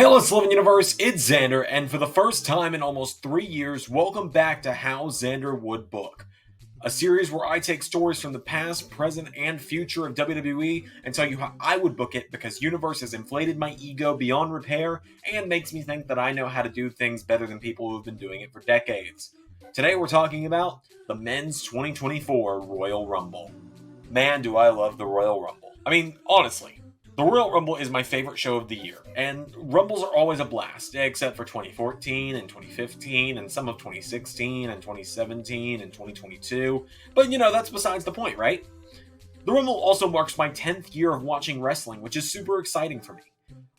Hey, let's live in universe, it's Zander, and for the first time in almost 3 years, welcome back to How Zander Would Book, a series where I take stories from the past, present, and future of WWE and tell you how I would book it because universe has inflated my ego beyond repair and makes me think that I know how to do things better than people who have been doing it for decades. Today we're talking about the Men's 2024 Royal Rumble. Man, do I love the Royal Rumble. I mean, honestly, the Royal Rumble is my favorite show of the year, and Rumbles are always a blast, except for 2014 and 2015 and some of 2016 and 2017 and 2022, but that's besides the point, right? The Rumble also marks my 10th year of watching wrestling, which is super exciting for me.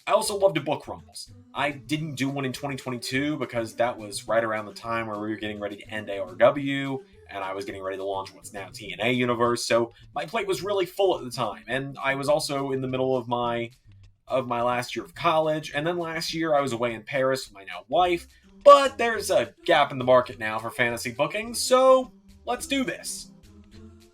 I also love to book Rumbles. I didn't do one in 2022 because that was right around the time where we were getting ready to end ARW, and I was getting ready to launch what's now TNA Universe, so my plate was really full at the time, and I was also in the middle of my last year of college, and then last year I was away in Paris with my now wife, but there's a gap in the market now for fantasy bookings, so let's do this.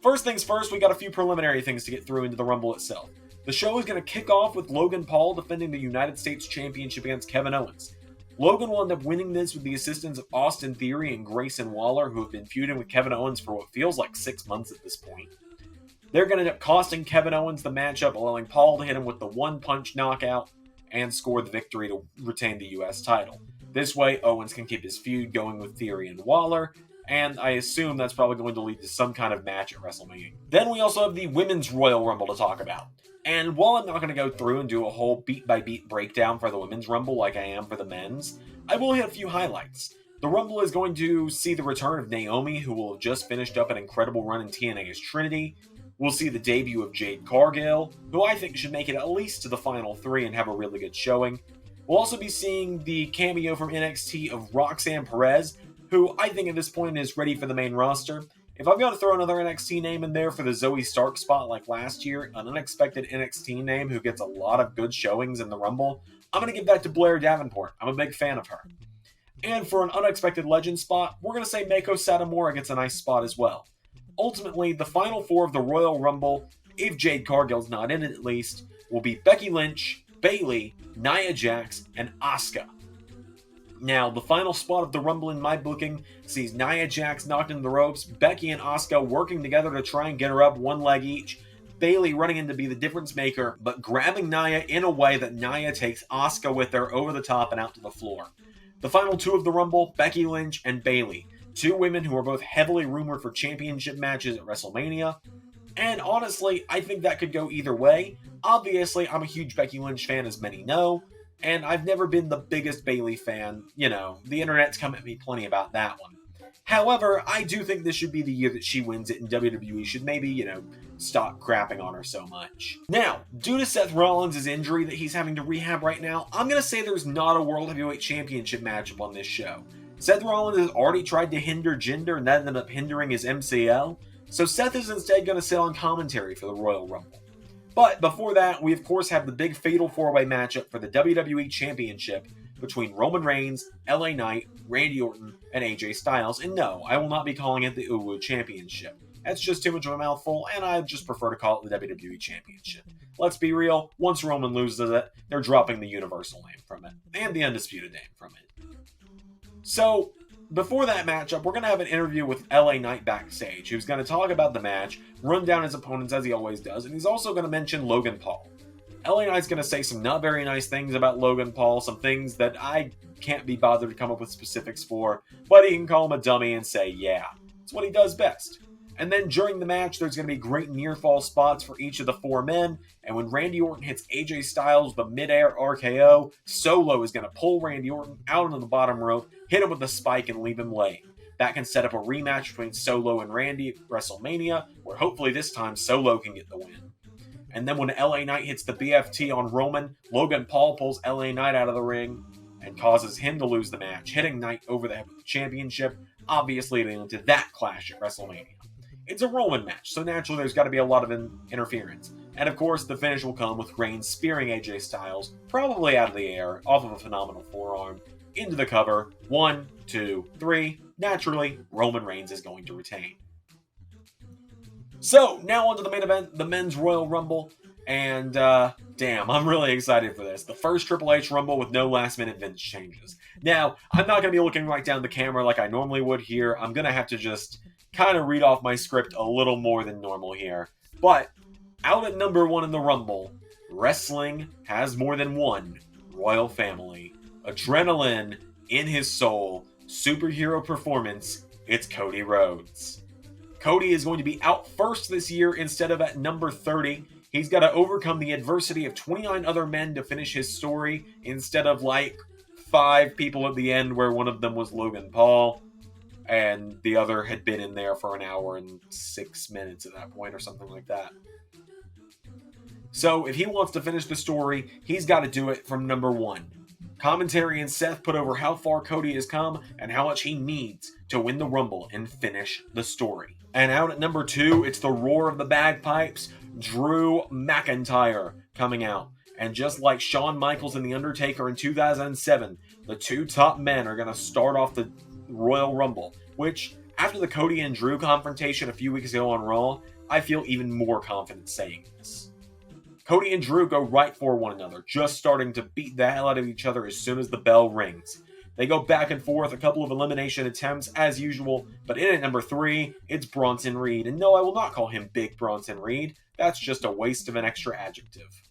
First things first, we got a few preliminary things to get through into the Rumble itself. The show is going to kick off with Logan Paul defending the United States Championship against Kevin Owens. Logan will end up winning this with the assistance of Austin Theory and Grayson Waller, who have been feuding with Kevin Owens for what feels like 6 months at this point. They're going to end up costing Kevin Owens the matchup, allowing Paul to hit him with the one-punch knockout and score the victory to retain the US title. This way, Owens can keep his feud going with Theory and Waller, and I assume that's probably going to lead to some kind of match at WrestleMania. Then we also have the Women's Royal Rumble to talk about. And while I'm not going to go through and do a whole beat-by-beat breakdown for the Women's Rumble like I am for the Men's, I will hit a few highlights. The Rumble is going to see the return of Naomi, who will have just finished up an incredible run in TNA's Trinity. We'll see the debut of Jade Cargill, who I think should make it at least to the final three and have a really good showing. We'll also be seeing the cameo from NXT of Roxanne Perez, who I think at this point is ready for the main roster. If I've got to throw another NXT name in there for the Zoe Stark spot like last year, an unexpected NXT name who gets a lot of good showings in the Rumble, I'm going to give that to Blair Davenport. I'm a big fan of her. And for an unexpected legend spot, we're going to say Meiko Satomura gets a nice spot as well. Ultimately, the final four of the Royal Rumble, if Jade Cargill's not in it at least, will be Becky Lynch, Bayley, Nia Jax, and Asuka. Now, the final spot of the Rumble in my booking sees Nia Jax knocked into the ropes, Becky and Asuka working together to try and get her up one leg each, Bayley running in to be the difference maker, but grabbing Nia in a way that Nia takes Asuka with her over the top and out to the floor. The final two of the Rumble, Becky Lynch and Bayley, two women who are both heavily rumored for championship matches at WrestleMania, and honestly, I think that could go either way. Obviously, I'm a huge Becky Lynch fan, as many know, and I've never been the biggest Bayley fan. The internet's come at me plenty about that one. However, I do think this should be the year that she wins it, and WWE should maybe, stop crapping on her so much. Now, due to Seth Rollins' injury that he's having to rehab right now, I'm going to say there's not a World Heavyweight Championship matchup on this show. Seth Rollins has already tried to hinder Jinder, and that ended up hindering his MCL, so Seth is instead going to sit on commentary for the Royal Rumble. But before that, we of course have the big fatal four-way matchup for the WWE Championship between Roman Reigns, LA Knight, Randy Orton, and AJ Styles. And no, I will not be calling it the Uwu Championship. That's just too much of a mouthful, and I just prefer to call it the WWE Championship. Let's be real, once Roman loses it, they're dropping the Universal name from it, and the Undisputed name from it. So, before that matchup, we're going to have an interview with LA Knight backstage, who's going to talk about the match, run down his opponents as he always does, and he's also going to mention Logan Paul. LA Knight's going to say some not very nice things about Logan Paul, some things that I can't be bothered to come up with specifics for, but he can call him a dummy and say, yeah, it's what he does best. And then during the match, there's going to be great near-fall spots for each of the four men, and when Randy Orton hits AJ Styles with a mid-air RKO, Solo is going to pull Randy Orton out onto the bottom rope, hit him with a spike, and leave him laying. That can set up a rematch between Solo and Randy at WrestleMania, where hopefully this time Solo can get the win. And then when LA Knight hits the BFT on Roman, Logan Paul pulls LA Knight out of the ring and causes him to lose the match, hitting Knight over the head with the championship, obviously leading to that clash at WrestleMania. It's a Roman match, so naturally there's got to be a lot of interference. And of course, the finish will come with Reigns spearing AJ Styles, probably out of the air, off of a phenomenal forearm, into the cover. 1, 2, 3. Naturally, Roman Reigns is going to retain. So, now on to the main event, the Men's Royal Rumble. And, damn, I'm really excited for this. The first Triple H Rumble with no last-minute vintage changes. Now, I'm not going to be looking right down the camera like I normally would here. I'm going to have to just kind of read off my script a little more than normal here. But, out at number 1 in the Rumble, wrestling has more than one royal family. Adrenaline in his soul, superhero performance, it's Cody Rhodes. Cody is going to be out first this year instead of at number 30. He's got to overcome the adversity of 29 other men to finish his story instead of like 5 people at the end where one of them was Logan Paul and the other had been in there for an hour and 6 minutes at that point or something like that. So if he wants to finish the story, he's got to do it from number 1. Commentary and Seth put over how far Cody has come and how much he needs to win the Rumble and finish the story. And out at number 2, it's the roar of the bagpipes, Drew McIntyre coming out. And just like Shawn Michaels and The Undertaker in 2007, the 2 top men are going to start off the Royal Rumble, which, after the Cody and Drew confrontation a few weeks ago on Raw, I feel even more confident saying this. Cody and Drew go right for one another, just starting to beat the hell out of each other as soon as the bell rings. They go back and forth, a couple of elimination attempts as usual, but in at number 3, it's Bronson Reed. And no, I will not call him Big Bronson Reed. That's just a waste of an extra adjective.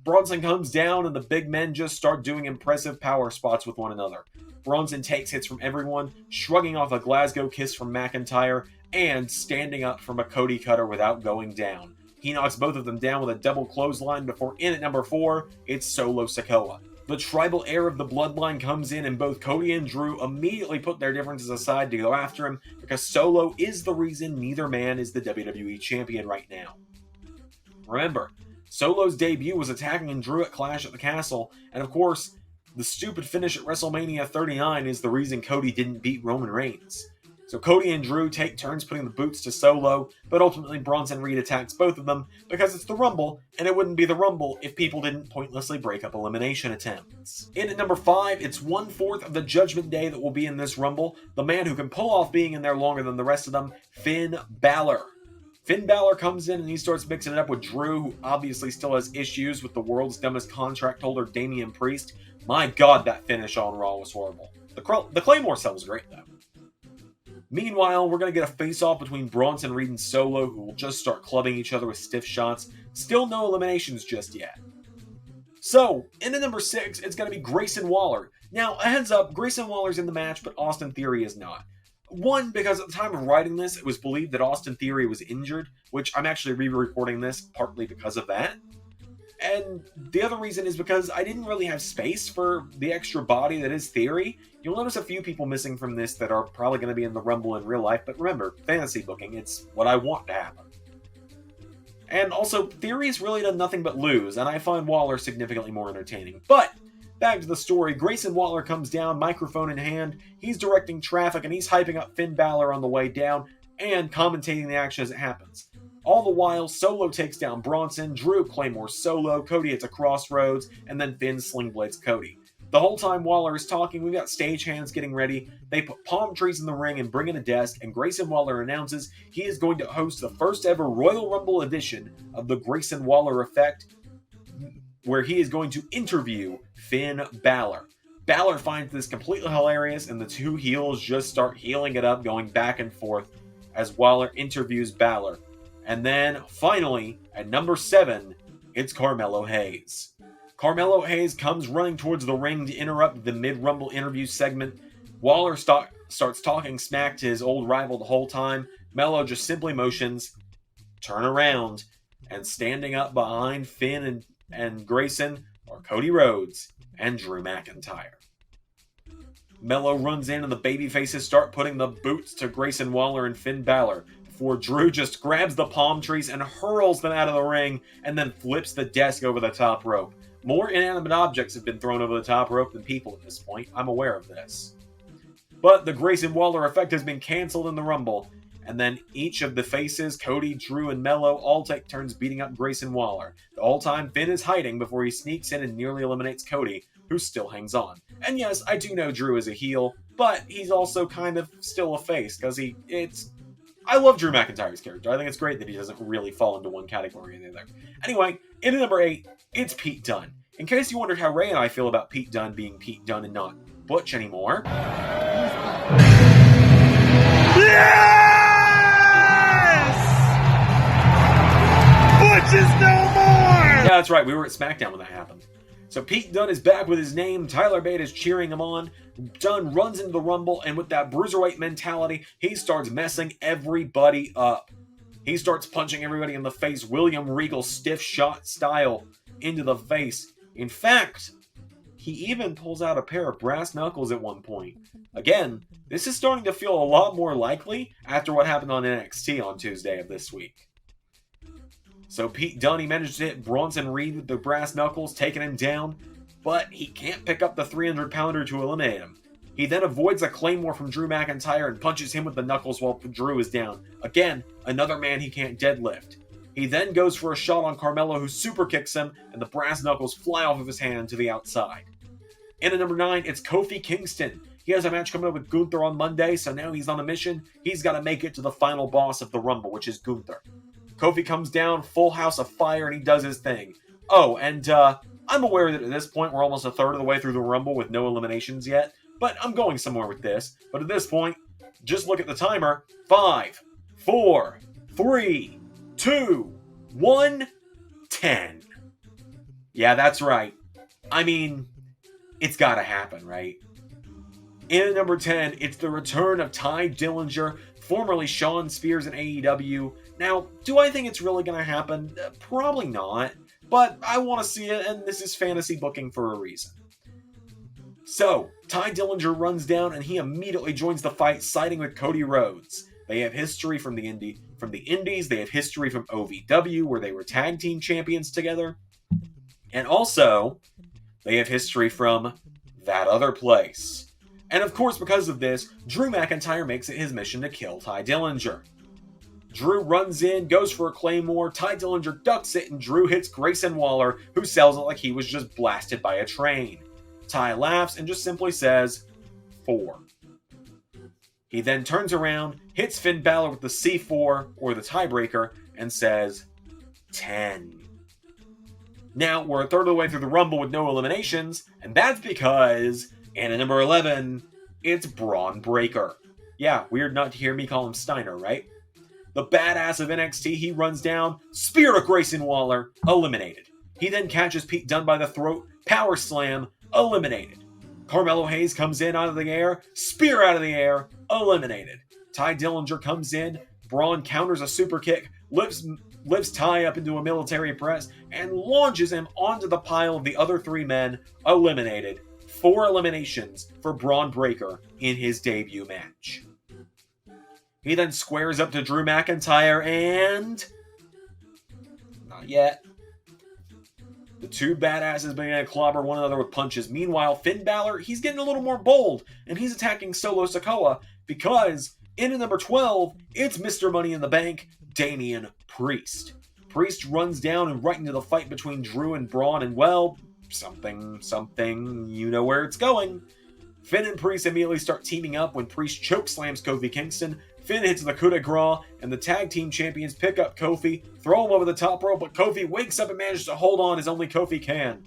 Bronson comes down and the big men just start doing impressive power spots with one another. Bronson takes hits from everyone, shrugging off a Glasgow kiss from McIntyre, and standing up from a Cody cutter without going down. He knocks both of them down with a double clothesline before in at number 4, it's Solo Sikoa. The tribal air of the bloodline comes in and both Cody and Drew immediately put their differences aside to go after him because Solo is the reason neither man is the WWE champion right now. Remember, Solo's debut was attacking Drew at Clash at the Castle, and of course, the stupid finish at WrestleMania 39 is the reason Cody didn't beat Roman Reigns. So Cody and Drew take turns putting the boots to Solo, but ultimately Bronson Reed attacks both of them because it's the Rumble, and it wouldn't be the Rumble if people didn't pointlessly break up elimination attempts. In at number 5, it's 1/4 of the Judgment Day that will be in this Rumble, the man who can pull off being in there longer than the rest of them, Finn Balor. Finn Balor comes in and he starts mixing it up with Drew, who obviously still has issues with the world's dumbest contract holder, Damian Priest. My god, that finish on Raw was horrible. The Claymore cell was great, though. Meanwhile, we're going to get a face-off between Bronson Reed and Solo, who will just start clubbing each other with stiff shots. Still no eliminations just yet. So, in at number 6, it's going to be Grayson Waller. Now, a heads up, Grayson Waller's in the match, but Austin Theory is not. One, because at the time of writing this, it was believed that Austin Theory was injured, which I'm actually re-recording this partly because of that. And the other reason is because I didn't really have space for the extra body that is Theory. You'll notice a few people missing from this that are probably going to be in the Rumble in real life, but remember, fantasy booking, it's what I want to happen. And also, Theory's really done nothing but lose, and I find Waller significantly more entertaining. But, back to the story, Grayson Waller comes down, microphone in hand, he's directing traffic, and he's hyping up Finn Balor on the way down, and commentating the action as it happens. All the while, Solo takes down Bronson, Drew claymores Solo, Cody hits a crossroads, and then Finn slingblades Cody. The whole time Waller is talking, we've got stagehands getting ready. They put palm trees in the ring and bring in a desk, and Grayson Waller announces he is going to host the first ever Royal Rumble edition of the Grayson Waller Effect, where he is going to interview Finn Balor. Balor finds this completely hilarious, and the two heels just start heeling it up, going back and forth as Waller interviews Balor. And then, finally, at number 7, it's Carmelo Hayes. Carmelo Hayes comes running towards the ring to interrupt the mid-Rumble interview segment. Waller starts talking smack to his old rival the whole time. Melo just simply motions, turn around, and standing up behind Finn and Grayson are Cody Rhodes and Drew McIntyre. Melo runs in and the babyfaces start putting the boots to Grayson Waller and Finn Balor, before Drew just grabs the palm trees and hurls them out of the ring and then flips the desk over the top rope. More inanimate objects have been thrown over the top rope than people at this point. I'm aware of this. But the Grayson Waller effect has been canceled in the Rumble, and then each of the faces, Cody, Drew, and Melo, all take turns beating up Grayson Waller. The whole time Finn is hiding before he sneaks in and nearly eliminates Cody, who still hangs on. And yes, I do know Drew is a heel, but he's also kind of still a face, because I love Drew McIntyre's character. I think it's great that he doesn't really fall into one category or the other. Anyway, In at number 8, it's Pete Dunne. In case you wondered how Ray and I feel about Pete Dunne being Pete Dunne and not Butch anymore. Yes! Butch is no more! Yeah, that's right. We were at SmackDown when that happened. So Pete Dunne is back with his name. Tyler Bate is cheering him on. Dunne runs into the Rumble, and with that bruiserweight mentality, he starts messing everybody up. He starts punching everybody in the face, William Regal stiff shot style, into the face. In fact, he even pulls out a pair of brass knuckles at one point. Again, this is starting to feel a lot more likely after what happened on NXT on Tuesday of this week. So Pete Dunne, he managed to hit Bronson Reed with the brass knuckles, taking him down, but he can't pick up the 300-pounder to eliminate him. He then avoids a Claymore from Drew McIntyre and punches him with the knuckles while Drew is down. Again, another man he can't deadlift. He then goes for a shot on Carmelo, who super kicks him, and the brass knuckles fly off of his hand to the outside. In at number 9, it's Kofi Kingston. He has a match coming up with Gunther on Monday, so now he's on a mission. He's got to make it to the final boss of the Rumble, which is Gunther. Kofi comes down, full house of fire, and he does his thing. Oh, and I'm aware that at this point we're almost a third of the way through the Rumble with no eliminations yet, but I'm going somewhere with this. But at this point, just look at the timer. 5, 4, 3, 2, 1, 10. Yeah, that's right. I mean, it's gotta happen, right? In at number 10, it's the return of Ty Dillinger, formerly Shawn Spears in AEW. Now, do I think it's really going to happen? Probably not, but I want to see it, and this is fantasy booking for a reason. So, Ty Dillinger runs down, and he immediately joins the fight, siding with Cody Rhodes. They have history from the Indies, they have history from OVW, where they were tag team champions together, and also, they have history from that other place. And of course, because of this, Drew McIntyre makes it his mission to kill Ty Dillinger. Drew runs in, goes for a Claymore, Ty Dillinger ducks it, and Drew hits Grayson Waller, who sells it like he was just blasted by a train. Ty laughs and just simply says, 4. He then turns around, hits Finn Balor with the C4, or the tiebreaker, and says, 10. Now, we're a third of the way through the Rumble with no eliminations, and that's because, and at number 11, it's Braun Breaker. Yeah, weird not to hear me call him Steiner, right? The badass of NXT, he runs down, spear to Grayson Waller, eliminated. He then catches Pete Dunne by the throat, power slam, eliminated. Carmelo Hayes comes in out of the air, spear out of the air, eliminated. Ty Dillinger comes in, Braun counters a super kick, lifts Ty up into a military press, and launches him onto the pile of the other 3 men, eliminated. 4 eliminations for Braun Breaker in his debut match. He then squares up to Drew McIntyre and... not yet. The 2 badasses begin to clobber one another with punches. Meanwhile, Finn Balor, he's getting a little more bold, and he's attacking Solo Sikoa because, in at number 12, it's Mr. Money in the Bank, Damian Priest. Priest runs down and right into the fight between Drew and Braun, and well, something, you know where it's going. Finn and Priest immediately start teaming up when Priest chokeslams Kofi Kingston. Finn hits the coup de grace, and the tag team champions pick up Kofi, throw him over the top rope, but Kofi wakes up and manages to hold on as only Kofi can.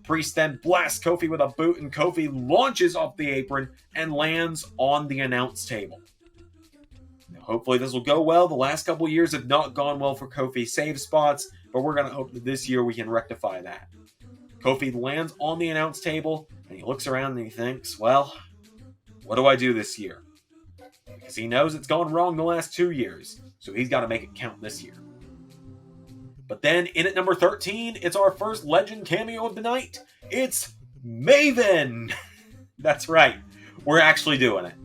Priest then blasts Kofi with a boot, and Kofi launches off the apron and lands on the announce table. Now, hopefully this will go well. The last couple years have not gone well for Kofi's save spots, but we're going to hope that this year we can rectify that. Kofi lands on the announce table, and he looks around and he thinks, well, what do I do this year? Because he knows it's gone wrong the last 2 years, so he's got to make it count this year. But then, in at number 13, it's our first legend cameo of the night. It's Maven! That's right, we're actually doing it.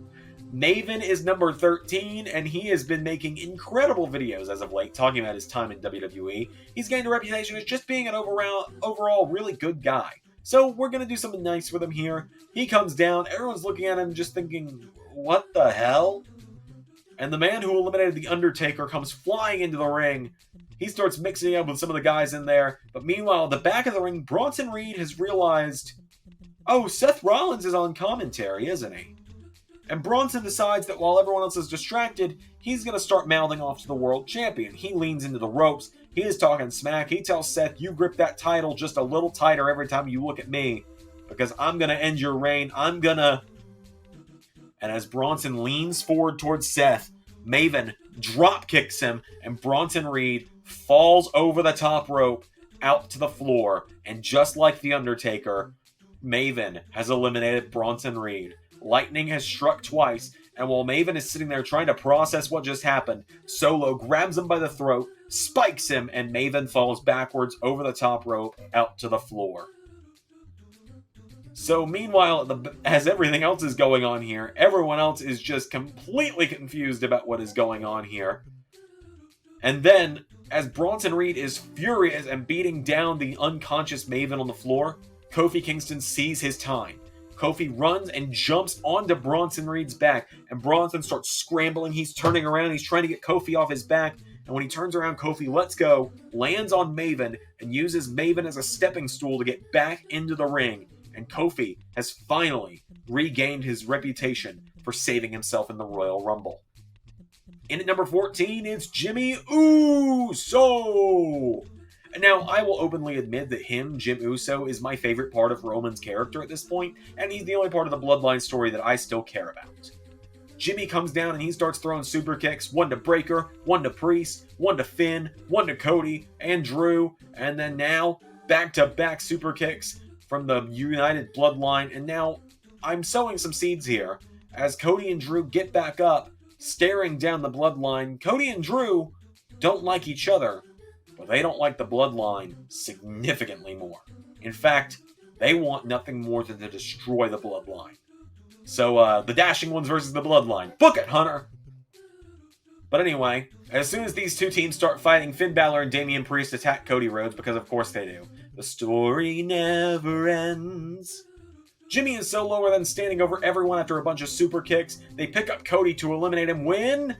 Maven is number 13, and he has been making incredible videos as of late, talking about his time in WWE. He's gained a reputation as just being an overall really good guy. So we're going to do something nice with him here. He comes down, everyone's looking at him just thinking, what the hell? And the man who eliminated The Undertaker comes flying into the ring. He starts mixing up with some of the guys in there, but meanwhile, at the back of the ring, Bronson Reed has realized, oh, Seth Rollins is on commentary, isn't he? And Bronson decides that while everyone else is distracted, he's going to start mouthing off to the world champion. He leans into the ropes, He is talking smack. He tells Seth, you grip that title just a little tighter every time you look at me, because I'm going to end your reign. I'm going to... And as Bronson leans forward towards Seth, Maven drop kicks him, and Bronson Reed falls over the top rope out to the floor. And just like The Undertaker, Maven has eliminated Bronson Reed. Lightning has struck twice, and while Maven is sitting there trying to process what just happened, Solo grabs him by the throat, spikes him, and Maven falls backwards over the top rope out to the floor. So meanwhile, as everything else is going on here, everyone else is just completely confused about what is going on here. And then, as Bronson Reed is furious and beating down the unconscious Maven on the floor, Kofi Kingston sees his time. Kofi runs and jumps onto Bronson Reed's back, and Bronson starts scrambling. He's turning around. He's trying to get Kofi off his back, and when he turns around, Kofi lets go, lands on Maven, and uses Maven as a stepping stool to get back into the ring. And Kofi has finally regained his reputation for saving himself in the Royal Rumble. In at number 14, it's Jimmy Uso! Now, I will openly admit that Jim Uso, is my favorite part of Roman's character at this point, and he's the only part of the Bloodline story that I still care about. Jimmy comes down and he starts throwing super kicks, one to Breaker, one to Priest, one to Finn, one to Cody, and Drew, and then now, back-to-back super kicks from the United Bloodline, and now I'm sowing some seeds here. As Cody and Drew get back up, staring down the Bloodline, Cody and Drew don't like each other, but they don't like the Bloodline significantly more. In fact, they want nothing more than to destroy the Bloodline. So, the Dashing Ones versus the Bloodline. Book it, Hunter! But anyway, as soon as these two teams start fighting, Finn Balor and Damian Priest attack Cody Rhodes, because of course they do. The story never ends. Jimmy and Solo are then standing over everyone after a bunch of super kicks. They pick up Cody to eliminate him when...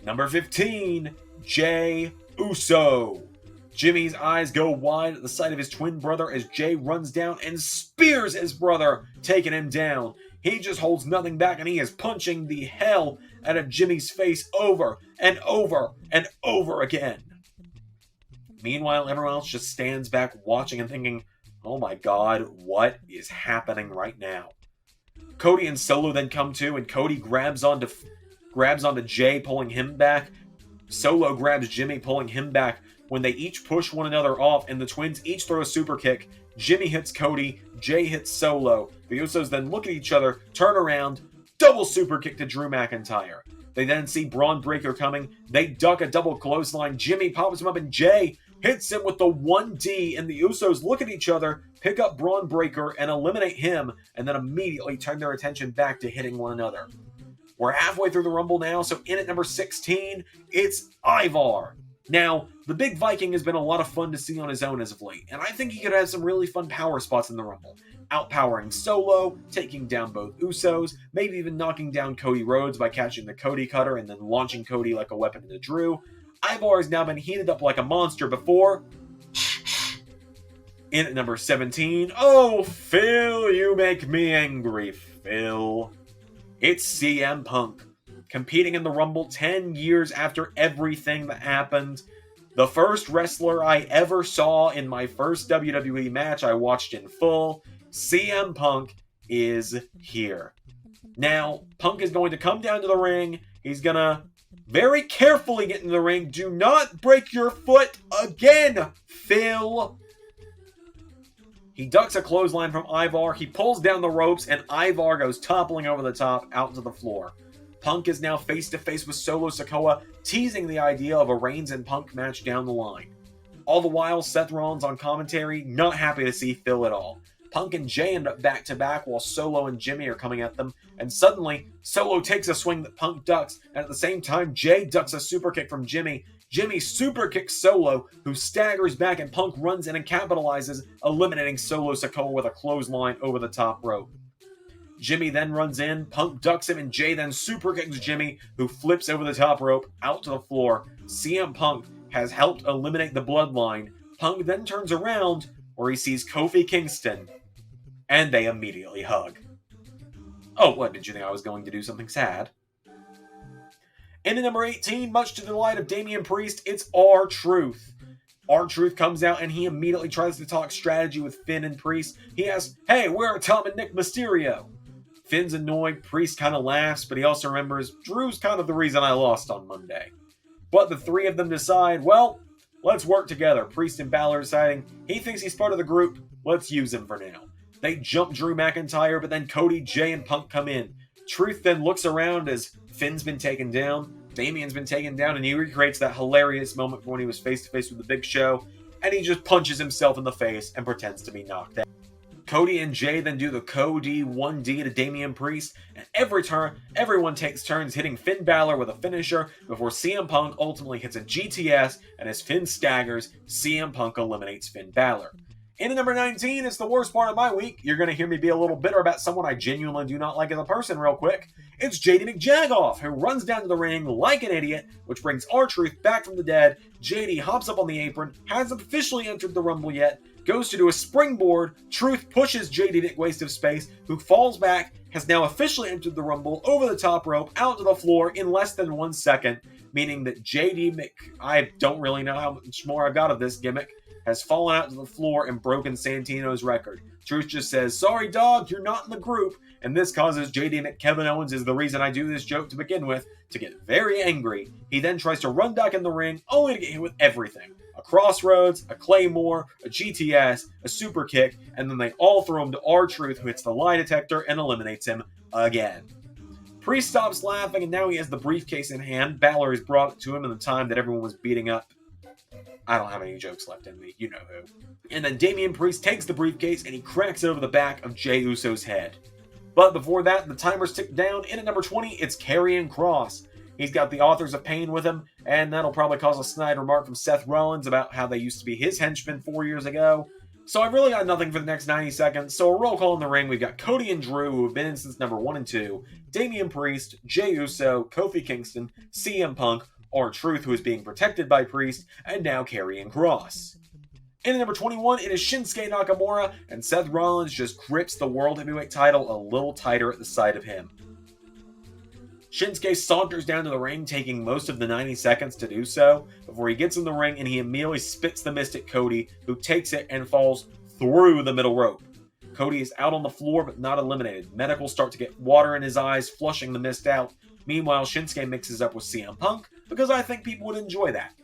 Number 15, Jey Uso. Jimmy's eyes go wide at the sight of his twin brother as Jey runs down and spears his brother, taking him down. He just holds nothing back, and he is punching the hell out of Jimmy's face over and over and over again. Meanwhile, everyone else just stands back watching and thinking, oh my god, what is happening right now? Cody and Solo then come to, and Cody grabs onto Jey, pulling him back. Solo grabs Jimmy, pulling him back, when they each push one another off, and the twins each throw a super kick. Jimmy hits Cody, Jey hits Solo. The Usos then look at each other, turn around, double super kick to Drew McIntyre. They then see Braun Breaker coming. They duck a double clothesline. Jimmy pops him up, and Jey hits him with the 1D, and the Usos look at each other, pick up Braun Breaker, and eliminate him, and then immediately turn their attention back to hitting one another. We're halfway through the Rumble now, so in at number 16, it's Ivar. Now, the Big Viking has been a lot of fun to see on his own as of late, and I think he could have some really fun power spots in the Rumble. Outpowering Solo, taking down both Usos, maybe even knocking down Cody Rhodes by catching the Cody Cutter and then launching Cody like a weapon into Drew. Ivar has now been heated up like a monster before. In at number 17, oh, Phil, you make me angry, Phil. It's CM Punk, competing in the Rumble 10 years after everything that happened. The first wrestler I ever saw in my first WWE match I watched in full. CM Punk is here. Now, Punk is going to come down to the ring. He's going to very carefully get in the ring. Do not break your foot again, Phil. He ducks a clothesline from Ivar. He pulls down the ropes, and Ivar goes toppling over the top out to the floor. Punk is now face-to-face with Solo Sikoa, teasing the idea of a Reigns and Punk match down the line. All the while, Seth Rollins on commentary, not happy to see Phil at all. Punk and Jey end up back-to-back while Solo and Jimmy are coming at them, and suddenly, Solo takes a swing that Punk ducks, and at the same time, Jey ducks a super kick from Jimmy. Jimmy super kicks Solo, who staggers back, and Punk runs in and capitalizes, eliminating Solo Sikoa with a clothesline over the top rope. Jimmy then runs in, Punk ducks him, and Jey then super kicks Jimmy, who flips over the top rope out to the floor. CM Punk has helped eliminate the Bloodline. Punk then turns around, where he sees Kofi Kingston, and they immediately hug. Oh, what, did you think I was going to do something sad? And at number 18, much to the delight of Damian Priest, it's R-Truth. R-Truth comes out and he immediately tries to talk strategy with Finn and Priest. He asks, "Hey, where are Tom and Nick Mysterio?" Finn's annoyed, Priest kind of laughs, but he also remembers, Drew's kind of the reason I lost on Monday. But the three of them decide, well, let's work together. Priest and Balor deciding, he thinks he's part of the group, let's use him for now. They jump Drew McIntyre, but then Cody, Jay, and Punk come in. Truth then looks around as Finn's been taken down, Damian's been taken down, and he recreates that hilarious moment when he was face-to-face with the Big Show, and he just punches himself in the face and pretends to be knocked out. Cody and Jay then do the Cody 1D to Damian Priest, and everyone takes turns hitting Finn Balor with a finisher before CM Punk ultimately hits a GTS, and as Finn staggers, CM Punk eliminates Finn Balor. In at number 19, it's the worst part of my week. You're going to hear me be a little bitter about someone I genuinely do not like as a person real quick. It's JD McJagoff, who runs down to the ring like an idiot, which brings R-Truth back from the dead. JD hops up on the apron, hasn't officially entered the Rumble yet, goes to do a springboard. Truth pushes JD Nick Waste of Space, who falls back, has now officially entered the Rumble over the top rope, out to the floor in less than 1 second, meaning that JD Nick, I don't really know how much more I've got of this gimmick, has fallen out to the floor and broken Santino's record. Truth just says, "Sorry dog, you're not in the group," and this causes JD Nick Kevin Owens, is the reason I do this joke to begin with, to get very angry. He then tries to run back in the ring, only to get hit with everything. A crossroads, a claymore, a GTS, a super kick, and then they all throw him to R-Truth, who hits the lie detector and eliminates him again. Priest stops laughing, and now he has the briefcase in hand. Balor has brought it to him in the time that everyone was beating up. I don't have any jokes left in me, you know who. And then Damian Priest takes the briefcase and he cracks it over the back of Jey Uso's head. But before that, the timers tick down. In at number 20, it's Karrion Kross. He's got the Authors of Pain with him, and that'll probably cause a snide remark from Seth Rollins about how they used to be his henchmen 4 years ago. So I've really got nothing for the next 90 seconds, so a roll call in the ring. We've got Cody and Drew, who have been in since number 1 and 2, Damian Priest, Jey Uso, Kofi Kingston, CM Punk, R-Truth, who is being protected by Priest, and now Karrion Kross. In at number 21, it is Shinsuke Nakamura, and Seth Rollins just grips the World Heavyweight title a little tighter at the sight of him. Shinsuke saunters down to the ring, taking most of the 90 seconds to do so, before he gets in the ring and he immediately spits the mist at Cody, who takes it and falls through the middle rope. Cody is out on the floor but not eliminated. Medicals start to get water in his eyes, flushing the mist out. Meanwhile, Shinsuke mixes up with CM Punk, because I think people would enjoy that.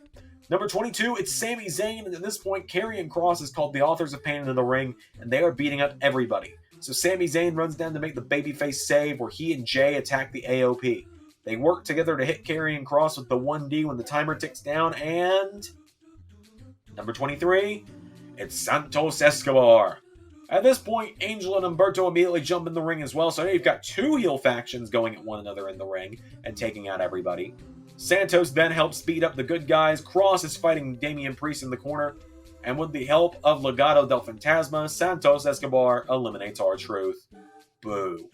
Number 22, it's Sami Zayn, and at this point, Karrion Kross is called the Authors of Pain into the ring, and they are beating up everybody. So Sami Zayn runs down to make the babyface save, where he and Jay attack the AOP. They work together to hit Karrion Kross with the 1D when the timer ticks down, and... Number 23, it's Santos Escobar. At this point, Angel and Humberto immediately jump in the ring as well, so now you've got two heel factions going at one another in the ring and taking out everybody. Santos then helps speed up the good guys. Kross is fighting Damian Priest in the corner, and with the help of Legado del Fantasma, Santos Escobar eliminates R-Truth. Boo.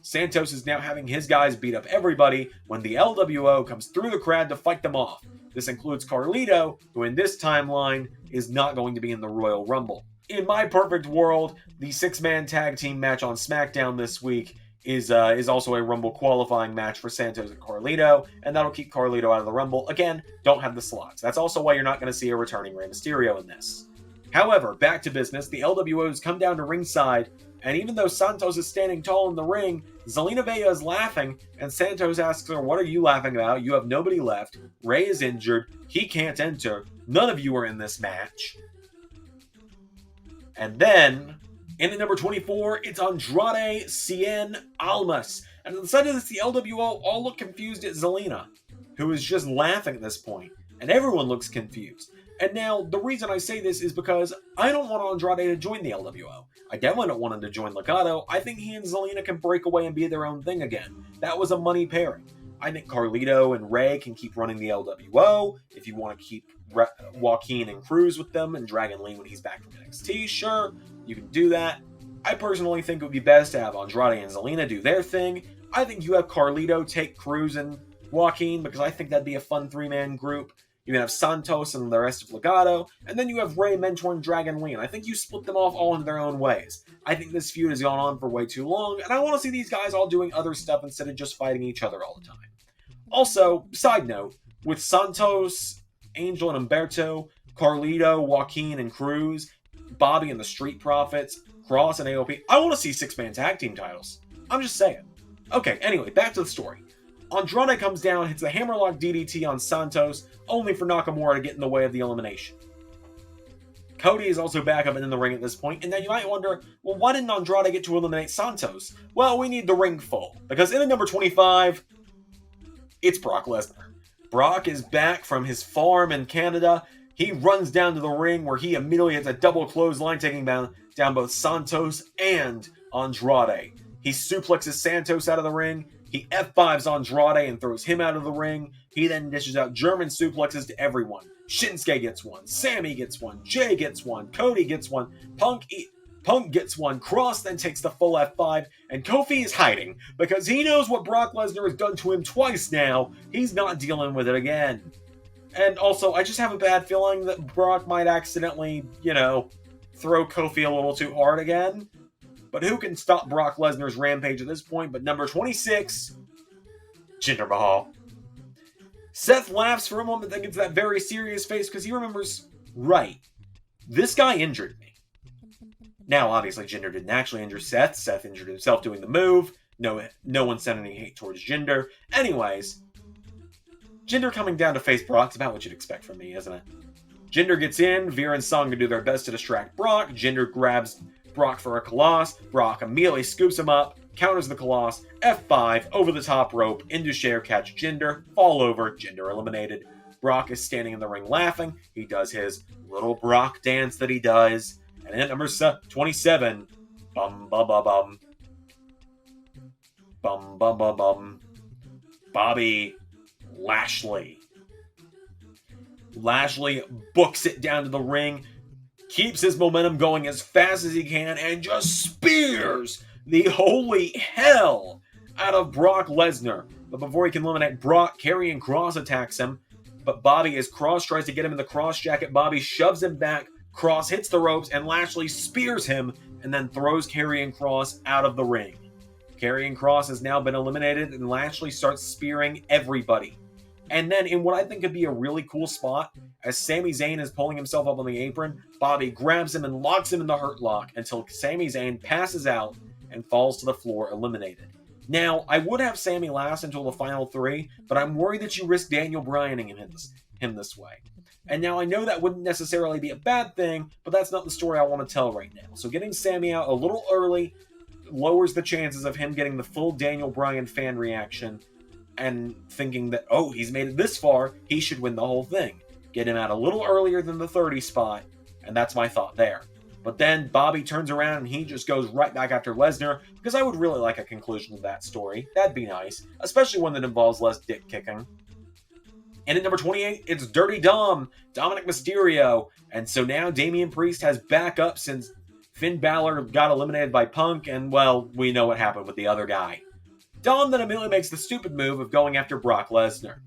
Santos is now having his guys beat up everybody when the LWO comes through the crowd to fight them off. This includes Carlito, who in this timeline is not going to be in the Royal Rumble. In my perfect world, the 6-man tag team match on SmackDown this week is also a Rumble qualifying match for Santos and Carlito, and that'll keep Carlito out of the Rumble. Again, don't have the slots. That's also why you're not going to see a returning Rey Mysterio in this. However, back to business, the LWOs come down to ringside, and even though Santos is standing tall in the ring, Zelina Vega is laughing, and Santos asks her, "What are you laughing about? You have nobody left. Rey is injured. He can't enter. None of you are in this match." And then, in at number 24, it's Andrade Cien Almas. And on the side of this, the LWO all look confused at Zelina, who is just laughing at this point. And everyone looks confused. And now, the reason I say this is because I don't want Andrade to join the LWO. I definitely don't want him to join Legado. I think he and Zelina can break away and be their own thing again. That was a money pairing. I think Carlito and Rey can keep running the LWO. If you want to keep Joaquin and Cruz with them and Dragon Lee when he's back from NXT, sure, you can do that. I personally think it would be best to have Andrade and Zelina do their thing. I think you have Carlito take Cruz and Joaquin, because I think that'd be a fun 3-man group. You can have Santos and the rest of Legado, and then you have Rey mentoring Dragon Lee, and I think you split them off all in their own ways. I think this feud has gone on for way too long, and I want to see these guys all doing other stuff instead of just fighting each other all the time. Also, side note, with Santos, Angel, and Humberto, Carlito, Joaquin, and Cruz, Bobby and the Street Profits, Cross and AOP. I want to see 6-man tag team titles. I'm just saying. Okay, anyway, back to the story. Andrade comes down, hits the hammerlock DDT on Santos, only for Nakamura to get in the way of the elimination. Cody is also back up and in the ring at this point, and now you might wonder, well, why didn't Andrade get to eliminate Santos? Well, we need the ring full, because in at number 25, it's Brock Lesnar. Brock is back from his farm in Canada. He runs down to the ring where he immediately hits a double clothesline, taking down both Santos and Andrade. He suplexes Santos out of the ring. He F5s Andrade and throws him out of the ring. He then dishes out German suplexes to everyone. Shinsuke gets one. Sammy gets one. Jay gets one. Cody gets one. Punk gets one. Cross then takes the full F5. And Kofi is hiding because he knows what Brock Lesnar has done to him twice now. He's not dealing with it again. And also, I just have a bad feeling that Brock might accidentally, throw Kofi a little too hard again. But who can stop Brock Lesnar's rampage at this point but number 26, Jinder Mahal. Seth laughs for a moment, then gets that very serious face because he remembers, right, this guy injured me. Now, obviously, Jinder didn't actually injure Seth. Seth injured himself doing the move. No one sent any hate towards Jinder. Anyways, Jinder coming down to face Brock's about what you'd expect from me, isn't it? Jinder gets in. Veer and Sangha do their best to distract Brock. Jinder grabs Brock for a Koloss. Brock immediately scoops him up, counters the Koloss, F5, over the top rope, into share catch Jinder, fall over, Jinder eliminated. Brock is standing in the ring laughing. He does his little Brock dance that he does. And at number 27, bum bum bum bum, bum bum bum bum, Bobby Lashley. Lashley books it down to the ring, keeps his momentum going as fast as he can, and just spears the holy hell out of Brock Lesnar. But before he can eliminate Brock, Karrion Kross attacks him. But Bobby, as Kross tries to get him in the Kross jacket, Bobby shoves him back. Kross hits the ropes, and Lashley spears him, and then throws Karrion Kross out of the ring. Karrion Kross has now been eliminated, and Lashley starts spearing everybody. And then, in what I think could be a really cool spot, as Sami Zayn is pulling himself up on the apron, Bobby grabs him and locks him in the Hurt Lock until Sami Zayn passes out and falls to the floor eliminated. Now, I would have Sami last until the final three, but I'm worried that you risk Daniel Bryaning him this way. And now I know that wouldn't necessarily be a bad thing, but that's not the story I want to tell right now. So getting Sami out a little early lowers the chances of him getting the full Daniel Bryan fan reaction and thinking that, oh, he's made it this far, he should win the whole thing. Get him out a little earlier than the 30 spot, and that's my thought there. But then Bobby turns around and he just goes right back after Lesnar, because I would really like a conclusion to that story. That'd be nice, especially one that involves less dick kicking. And at number 28, it's Dirty Dom, Dominic Mysterio. And so now Damian Priest has backup since Finn Balor got eliminated by Punk, and, well, we know what happened with the other guy. Dom then immediately makes the stupid move of going after Brock Lesnar.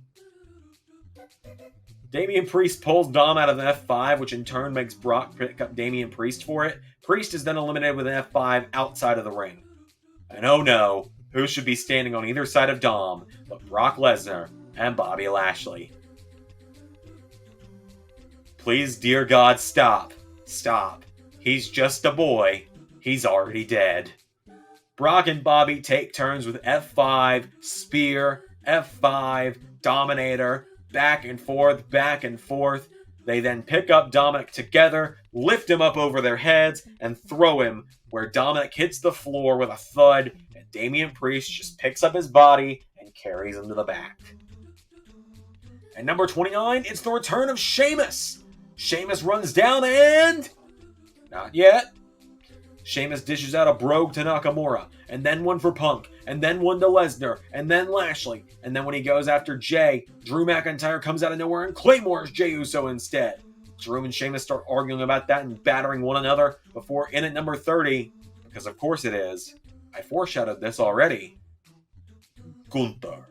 Damian Priest pulls Dom out of an F5, which in turn makes Brock pick up Damian Priest for it. Priest is then eliminated with an F5 outside of the ring. And oh no, who should be standing on either side of Dom but Brock Lesnar and Bobby Lashley. Please, dear God, stop. Stop. He's just a boy. He's already dead. Brock and Bobby take turns with F5, Spear, F5, Dominator, back and forth, back and forth. They then pick up Dominic together, lift him up over their heads, and throw him where Dominic hits the floor with a thud, and Damian Priest just picks up his body and carries him to the back. At number 29, it's the return of Sheamus. Sheamus runs down and... not yet. Sheamus dishes out a brogue to Nakamura, and then one for Punk, and then one to Lesnar, and then Lashley. And then when he goes after Jay, Drew McIntyre comes out of nowhere and claymores Jey Uso instead. Drew and Sheamus start arguing about that and battering one another before in at number 30, because of course it is, I foreshadowed this already, GUNTHER.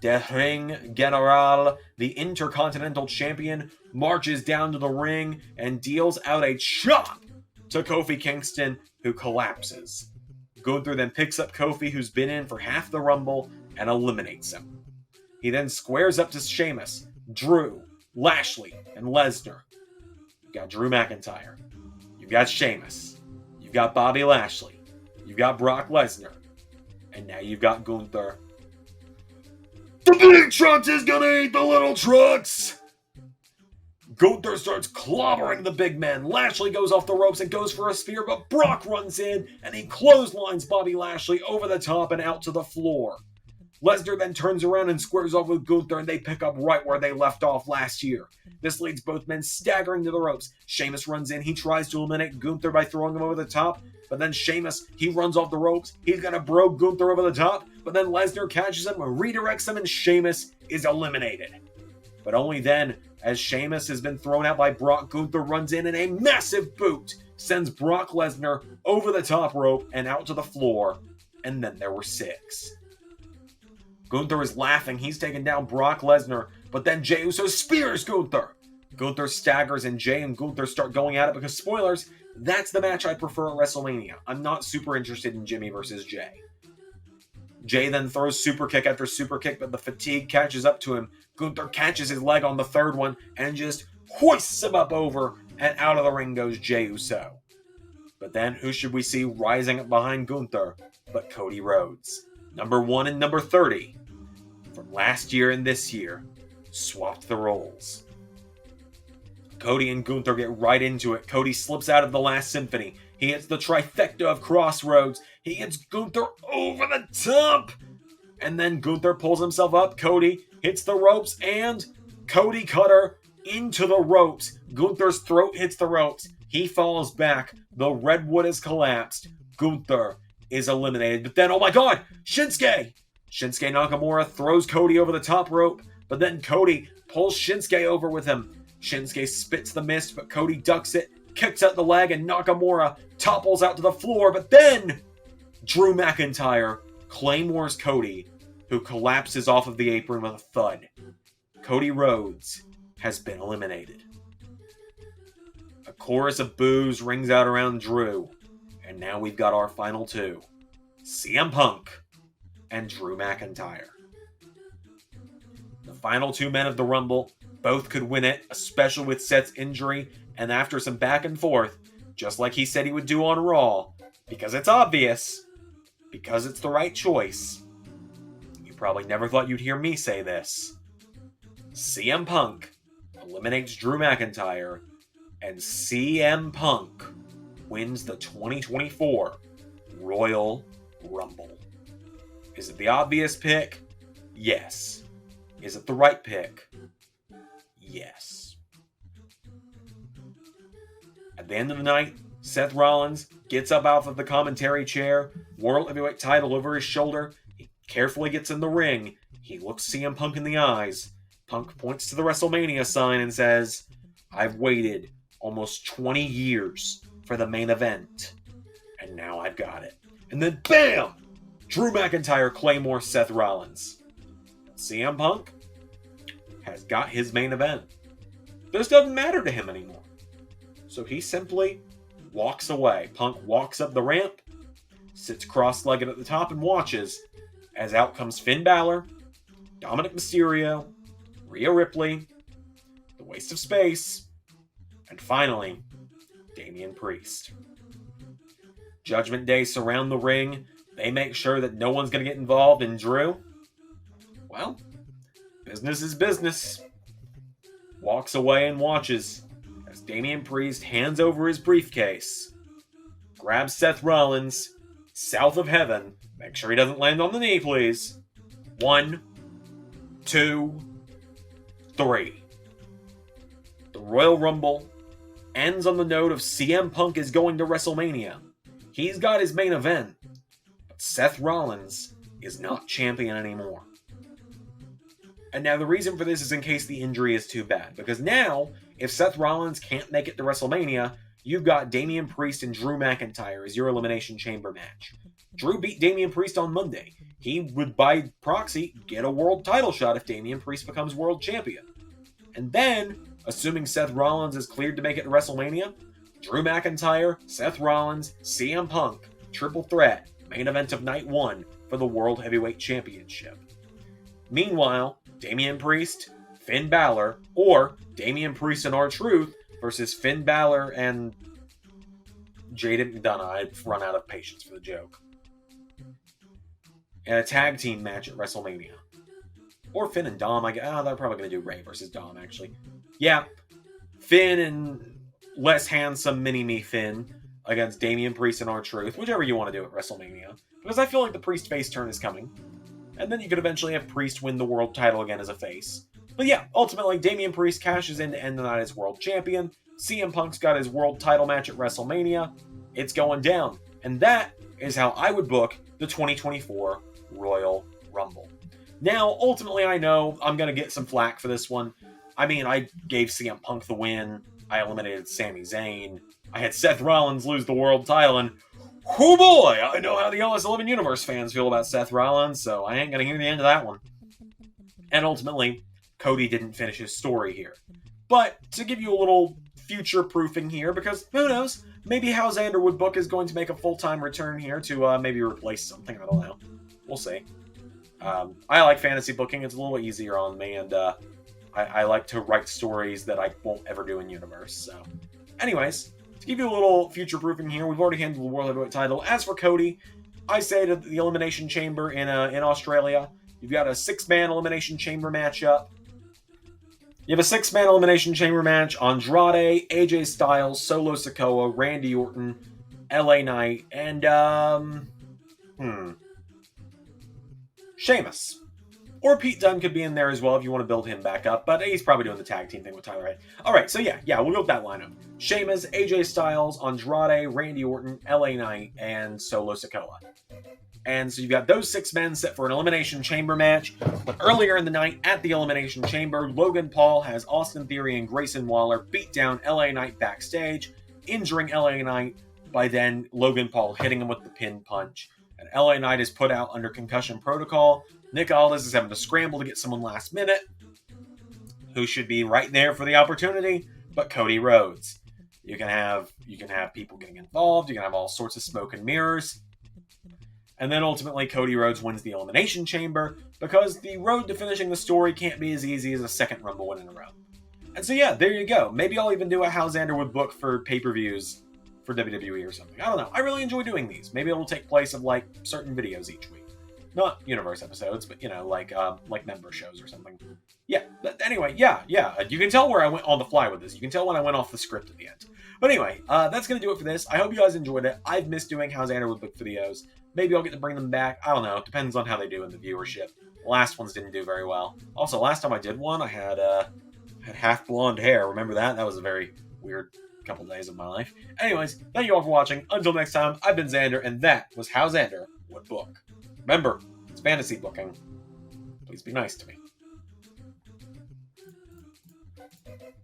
Der Ring General, the Intercontinental Champion, marches down to the ring and deals out a chop to Kofi Kingston, who collapses. Gunther then picks up Kofi, who's been in for half the Rumble, and eliminates him. He then squares up to Sheamus, Drew, Lashley, and Lesnar. got Drew McIntyre. You've got Sheamus. You've got Bobby Lashley. You've got Brock Lesnar. And now you've got Gunther. The big trucks is gonna eat the little trucks! Gunther starts clobbering the big man. Lashley goes off the ropes and goes for a spear, but Brock runs in and he clotheslines Bobby Lashley over the top and out to the floor. Lesnar then turns around and squares off with Gunther, and they pick up right where they left off last year. This leads both men staggering to the ropes. Sheamus runs in. He tries to eliminate Gunther by throwing him over the top, but then Sheamus, he runs off the ropes. He's going to bro Gunther over the top, but then Lesnar catches him and redirects him, and Sheamus is eliminated. But only then, as Sheamus has been thrown out by Brock, Gunther runs in and a massive boot sends Brock Lesnar over the top rope and out to the floor, and then there were 6. Gunther is laughing. He's taking down Brock Lesnar, but then Jey Uso spears Gunther. Gunther staggers, and Jey and Gunther start going at it because, spoilers, that's the match I prefer at WrestleMania. I'm not super interested in Jimmy versus Jey. Jey then throws super kick after super kick, but the fatigue catches up to him. Gunther catches his leg on the third one and just hoists him up over, and out of the ring goes Jey Uso. But then who should we see rising up behind Gunther but Cody Rhodes? Number 1 and number 30 from last year and this year swapped the roles. Cody and Gunther get right into it. Cody slips out of the last symphony. He hits the trifecta of Crossroads. He hits Gunther over the top. And then Gunther pulls himself up. Cody hits the ropes and Cody Cutter into the ropes. Gunther's throat hits the ropes. He falls back. The redwood has collapsed. Gunther is eliminated. But then, oh my god, Shinsuke Nakamura throws Cody over the top rope, but then Cody pulls Shinsuke over with him. Shinsuke spits the mist, but Cody ducks it, kicks out the leg, and Nakamura topples out to the floor. But then Drew McIntyre claymores Cody, who collapses off of the apron with a thud. Cody Rhodes has been eliminated. A chorus of boos rings out around Drew. And now we've got our final 2. CM Punk and Drew McIntyre. The final 2 men of the Rumble both could win it, especially with Seth's injury, and after some back and forth, just like he said he would do on Raw, because it's obvious, because it's the right choice. You probably never thought you'd hear me say this. CM Punk eliminates Drew McIntyre, and CM Punk wins the 2024 Royal Rumble. Is it the obvious pick? Yes. Is it the right pick? Yes. At the end of the night, Seth Rollins gets up off of the commentary chair, World Heavyweight title over his shoulder. He carefully gets in the ring. He looks CM Punk in the eyes. Punk points to the WrestleMania sign and says, "I've waited almost 20 years for the main event, and now I've got it." And then BAM! Drew McIntyre claymores Seth Rollins. CM Punk has got his main event. This doesn't matter to him anymore. So he simply walks away. Punk walks up the ramp, sits cross-legged at the top, and watches as out comes Finn Balor, Dominic Mysterio, Rhea Ripley, the Waste of Space, and finally, Damian Priest. Judgment Day surround the ring. They make sure that no one's going to get involved, and Drew, well, business is business. Walks away and watches as Damian Priest hands over his briefcase, grabs Seth Rollins, south of heaven. Make sure he doesn't land on the knee, please. 1, 2, 3. The Royal Rumble ends on the note of CM Punk is going to WrestleMania. He's got his main event, but Seth Rollins is not champion anymore. And now the reason for this is in case the injury is too bad, because now, if Seth Rollins can't make it to WrestleMania, you've got Damian Priest and Drew McIntyre as your Elimination Chamber match. Drew beat Damian Priest on Monday. He would, by proxy, get a world title shot if Damian Priest becomes world champion. And then, assuming Seth Rollins is cleared to make it to WrestleMania, Drew McIntyre, Seth Rollins, CM Punk, triple threat, main event of night 1 for the World Heavyweight Championship. Meanwhile, Damian Priest, Finn Balor, or Damian Priest and R-Truth versus Finn Balor and Jaden McDonough. I've run out of patience for the joke. And a tag team match at WrestleMania. Or Finn and Dom. They're probably going to do Ray versus Dom, actually. Yeah, Finn and less handsome mini-me Finn against Damian Priest and R-Truth, whichever you want to do at WrestleMania. Because I feel like the Priest face turn is coming. And then you could eventually have Priest win the world title again as a face. But yeah, ultimately, Damian Priest cashes in to end the night as world champion. CM Punk's got his world title match at WrestleMania. It's going down. And that is how I would book the 2024 Royal Rumble. Now, ultimately, I know I'm going to get some flack for this one. I mean, I gave CM Punk the win. I eliminated Sami Zayn. I had Seth Rollins lose the world title, and oh boy, I know how the LS11 Universe fans feel about Seth Rollins, so I ain't going to hear the end of that one. And ultimately, Cody didn't finish his story here. But to give you a little future-proofing here, because who knows, maybe how Zander would book is going to make a full-time return here to maybe replace something, I don't know. We'll see. I like fantasy booking, it's a little easier on me, and I like to write stories that I won't ever do in universe, so. Anyways, to give you a little future-proofing here, we've already handled the World Heavyweight title. As for Cody, I say to the Elimination Chamber in Australia, you've got a 6-man Elimination Chamber matchup. You have a 6-man Elimination Chamber match. Andrade, AJ Styles, Solo Sikoa, Randy Orton, LA Knight, and, Sheamus. Or Pete Dunne could be in there as well if you want to build him back up, but he's probably doing the tag team thing with Tyler Red. Alright, so yeah, we'll go with that lineup. Sheamus, AJ Styles, Andrade, Randy Orton, LA Knight, and Solo Sikoa. And so you've got those 6 men set for an Elimination Chamber match. But earlier in the night at the Elimination Chamber, Logan Paul has Austin Theory and Grayson Waller beat down LA Knight backstage, injuring LA Knight by then Logan Paul hitting him with the pin punch. And LA Knight is put out under concussion protocol. Nick Aldis is having to scramble to get someone last minute, who should be right there for the opportunity, but Cody Rhodes. You can have people getting involved, you can have all sorts of smoke and mirrors. And then ultimately Cody Rhodes wins the Elimination Chamber, because the road to finishing the story can't be as easy as a second Rumble win in a row. And so yeah, there you go. Maybe I'll even do a how Zander would book for pay-per-views for WWE or something. I don't know. I really enjoy doing these. Maybe it'll take place of like certain videos each week. Not universe episodes, but like member shows or something. Yeah, but anyway, yeah. You can tell where I went on the fly with this. You can tell when I went off the script at the end. But anyway, that's going to do it for this. I hope you guys enjoyed it. I've missed doing how Zander would book videos. Maybe I'll get to bring them back. I don't know. It depends on how they do in the viewership. The last ones didn't do very well. Also, last time I did one, I had half blonde hair. Remember that? That was a very weird couple days of my life. Anyways, thank you all for watching. Until next time, I've been Zander, and that was how Zander would book. Remember, it's fantasy booking. Please be nice to me.